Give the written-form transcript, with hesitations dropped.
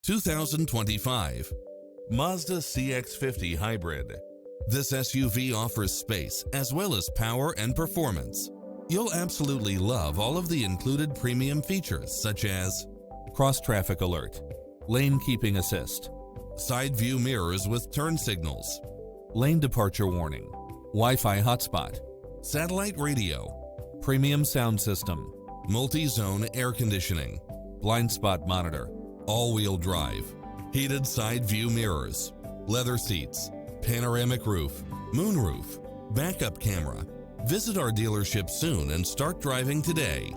2025 Mazda CX-50 Hybrid. This SUV offers space as well as power and performance. You'll absolutely love all of the included premium features such as cross-traffic alert, lane keeping assist, side view mirrors with turn signals, lane departure warning, Wi-Fi hotspot, satellite radio, premium sound system, multi-zone air conditioning, blind spot monitor, all-wheel drive, heated side view mirrors, leather seats, panoramic roof, moonroof, backup camera. Visit our dealership soon and start driving today.